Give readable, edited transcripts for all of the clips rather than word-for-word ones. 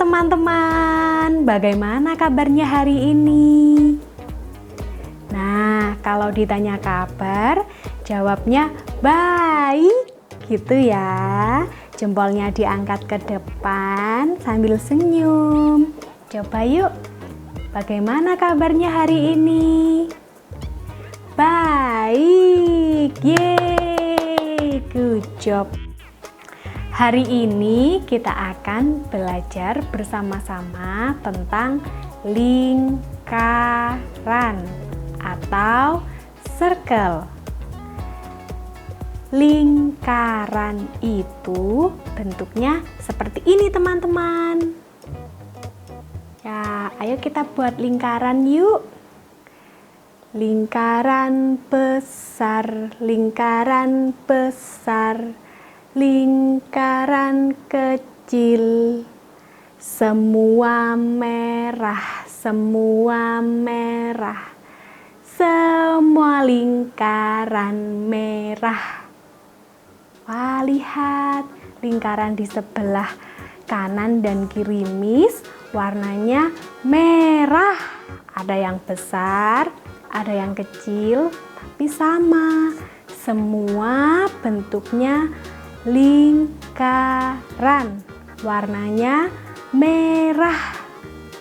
teman-teman, bagaimana kabarnya hari ini? Nah, kalau ditanya kabar, jawabnya baik gitu ya. Jempolnya diangkat ke depan sambil senyum. Coba yuk, bagaimana kabarnya hari ini? Baik, yeay, good job. Hari ini kita akan belajar bersama-sama tentang lingkaran atau circle. Lingkaran itu bentuknya seperti ini teman-teman. Ya, ayo kita buat lingkaran yuk. Lingkaran besar, lingkaran besar. Lingkaran kecil, semua merah, semua merah, semua lingkaran merah. Wah, lihat lingkaran di sebelah kanan dan kiri Miss warnanya merah. Ada yang besar, ada yang kecil, tapi sama. Semua bentuknya lingkaran, warnanya merah.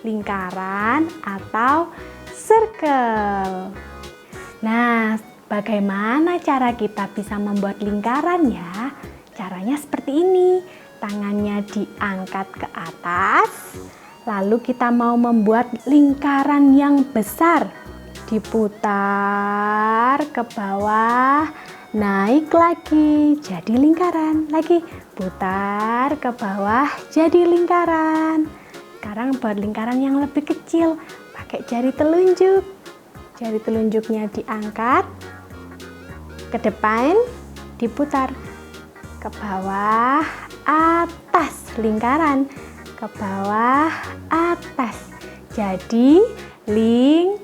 Lingkaran atau circle. Nah, bagaimana cara kita bisa membuat lingkaran ya? Caranya seperti ini. Tangannya diangkat ke atas, lalu kita mau membuat lingkaran yang besar. Diputar ke bawah, naik lagi jadi lingkaran, lagi putar ke bawah jadi lingkaran. Sekarang buat lingkaran yang lebih kecil, pakai jari telunjuk. Jari telunjuknya diangkat ke depan, diputar ke bawah, atas lingkaran, ke bawah, atas. Jadi lingkaran.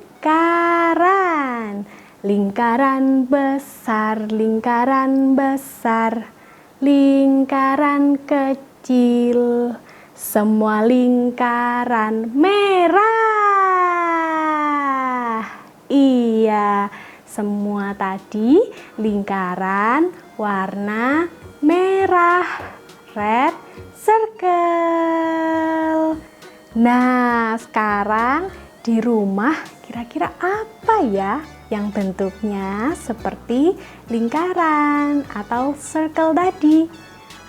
Lingkaran besar, lingkaran besar, lingkaran kecil, semua lingkaran merah. Iya, semua tadi lingkaran warna merah, red circle. Nah, sekarang di rumah kira-kira apa ya yang bentuknya seperti lingkaran atau circle tadi?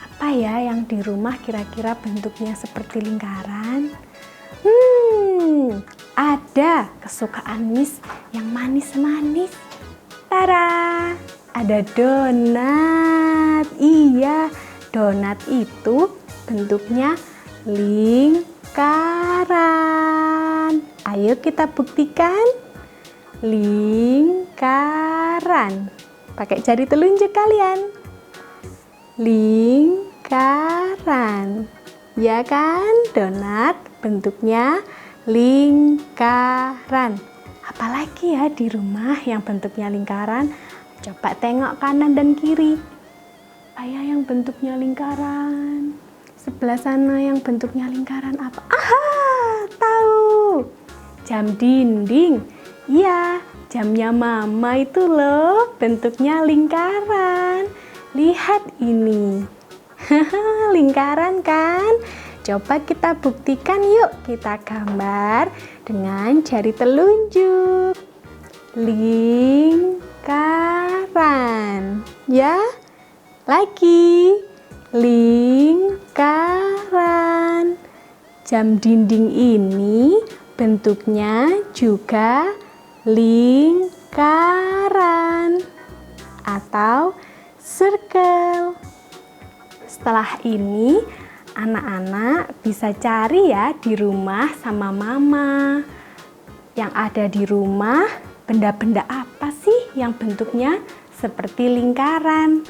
Apa ya yang di rumah kira-kira bentuknya seperti lingkaran? Ada kesukaan Miss yang manis-manis. Tara, ada donat. Iya, donat itu bentuknya lingkaran. Ayo kita buktikan. Lingkaran. Pakai jari telunjuk kalian. Lingkaran. Ya kan? Donat bentuknya lingkaran. Apalagi ya di rumah yang bentuknya lingkaran? Coba tengok kanan dan kiri. Apa ya yang bentuknya lingkaran? Sebelah sana yang bentuknya lingkaran apa? Aha, tahu. Jam dinding. Iya, jamnya mama itu loh, bentuknya lingkaran. Lihat ini. Lingkaran kan? Coba kita buktikan yuk. Kita gambar dengan jari telunjuk. Lingkaran. Ya, lagi. Lingkaran. Jam dinding ini bentuknya juga lingkaran atau circle. Setelah ini anak-anak bisa cari ya di rumah sama mama. Yang ada di rumah, benda-benda apa sih yang bentuknya seperti lingkaran?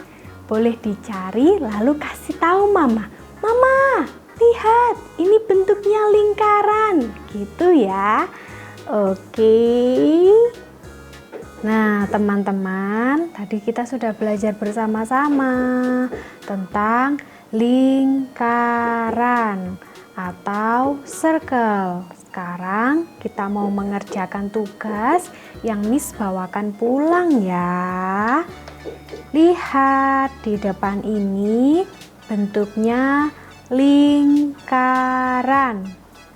Boleh dicari lalu kasih tahu mama. Mama, lihat ini bentuknya lingkaran. Gitu ya. Oke. Nah, teman-teman, tadi kita sudah belajar bersama-sama tentang lingkaran atau circle. Sekarang kita mau mengerjakan tugas yang Miss bawakan pulang ya. Lihat di depan ini bentuknya lingkaran.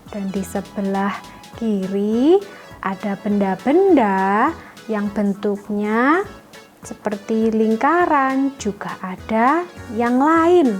Dan di sebelah kiri ada benda-benda yang bentuknya seperti lingkaran, juga ada yang lain.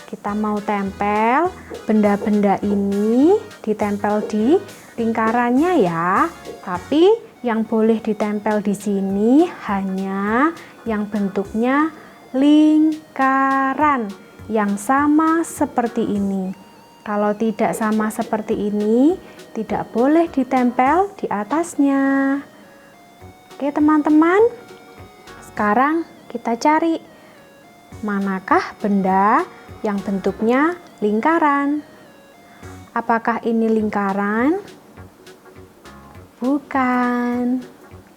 Kita mau tempel benda-benda ini, ditempel di lingkarannya ya. Tapi yang boleh ditempel di sini hanya yang bentuknya lingkaran, yang sama seperti ini. Kalau tidak sama seperti ini, tidak boleh ditempel di atasnya. Oke teman-teman, sekarang kita cari manakah benda yang bentuknya lingkaran. Apakah ini lingkaran? Bukan.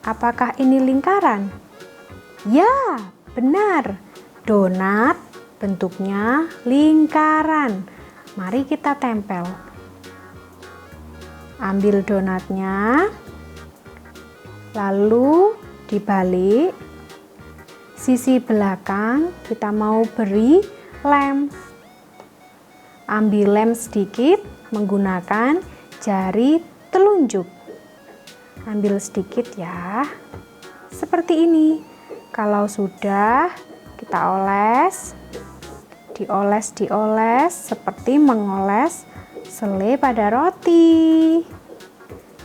Apakah ini lingkaran? Ya, benar. Donat bentuknya lingkaran. Mari kita tempel. Ambil donatnya, lalu dibalik. Sisi belakang kita mau beri lem. Ambil lem sedikit menggunakan jari telunjuk. Ambil sedikit ya, seperti ini. Kalau sudah, kita oles. Dioles seperti mengoles selai pada roti.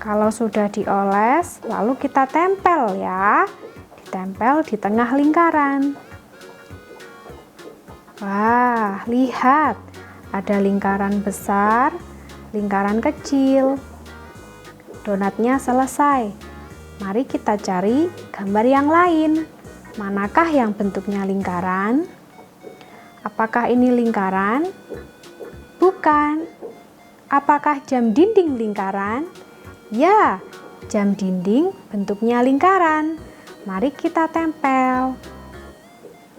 Kalau sudah dioles, lalu kita tempel ya. Ditempel di tengah lingkaran. Wah, lihat. Ada lingkaran besar, lingkaran kecil. Donatnya selesai. Mari kita cari gambar yang lain. Manakah yang bentuknya lingkaran? Apakah ini lingkaran? Bukan. Apakah jam dinding lingkaran? Ya, jam dinding bentuknya lingkaran. Mari kita tempel.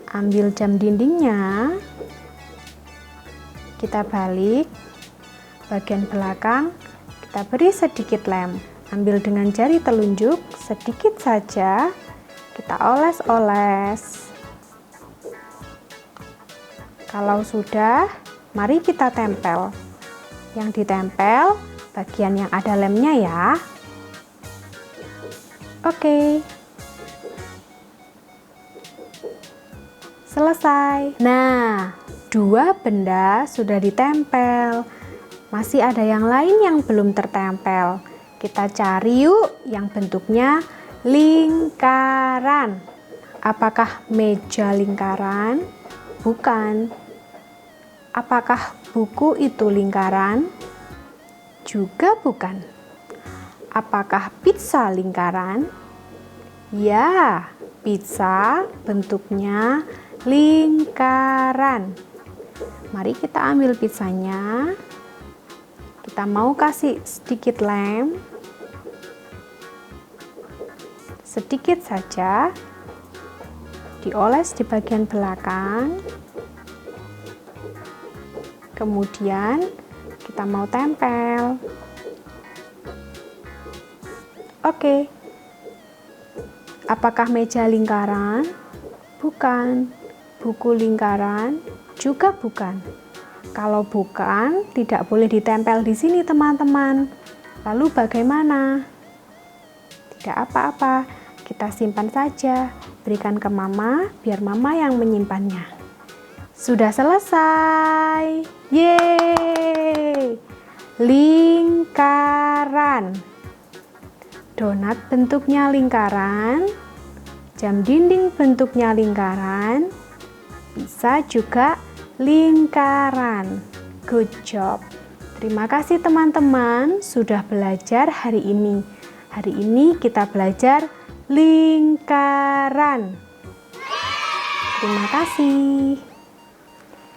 Ambil jam dindingnya. Kita balik. Bagian belakang kita beri sedikit lem. Ambil dengan jari telunjuk sedikit saja. Kita oles-oles. Kalau sudah, mari kita tempel. Yang ditempel bagian yang ada lemnya ya. Oke. Selesai. Nah, dua benda sudah ditempel. Masih ada yang lain yang belum tertempel. Kita cari yuk yang bentuknya lingkaran. Apakah meja lingkaran? Bukan. Apakah buku itu lingkaran? Juga bukan. Apakah pizza lingkaran? Ya, pizza bentuknya lingkaran. Mari kita ambil pizzanya. Kita mau kasih sedikit lem. Sedikit saja. Dioles di bagian belakang. Kemudian kita mau tempel. Oke. Apakah meja lingkaran? Bukan. Buku lingkaran? Juga bukan. Kalau bukan, tidak boleh ditempel di sini teman-teman. Lalu bagaimana? Tidak apa-apa, kita simpan saja. Berikan ke mama, biar mama yang menyimpannya. Sudah selesai. Yeay! Lingkaran. Donat bentuknya lingkaran. Jam dinding bentuknya lingkaran. Bisa juga lingkaran. Good job. Terima kasih teman-teman sudah belajar hari ini. Hari ini kita belajar lingkaran. Terima kasih.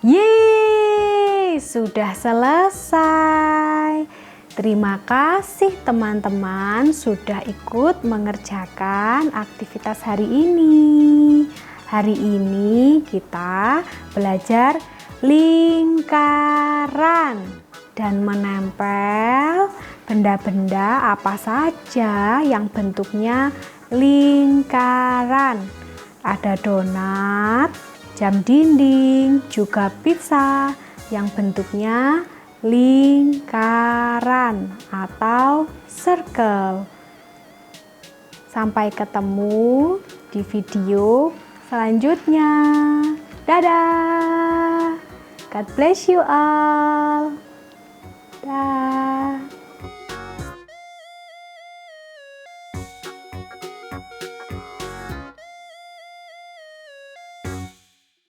Yeay, sudah selesai. Terima kasih teman-teman sudah ikut mengerjakan aktivitas hari ini. Hari ini kita belajar lingkaran. dan menempel benda-benda apa saja yang bentuknya lingkaran. Ada donat, jam dinding, juga pizza yang bentuknya lingkaran atau circle. Sampai ketemu di video selanjutnya. Dadah. God bless you all. Dah.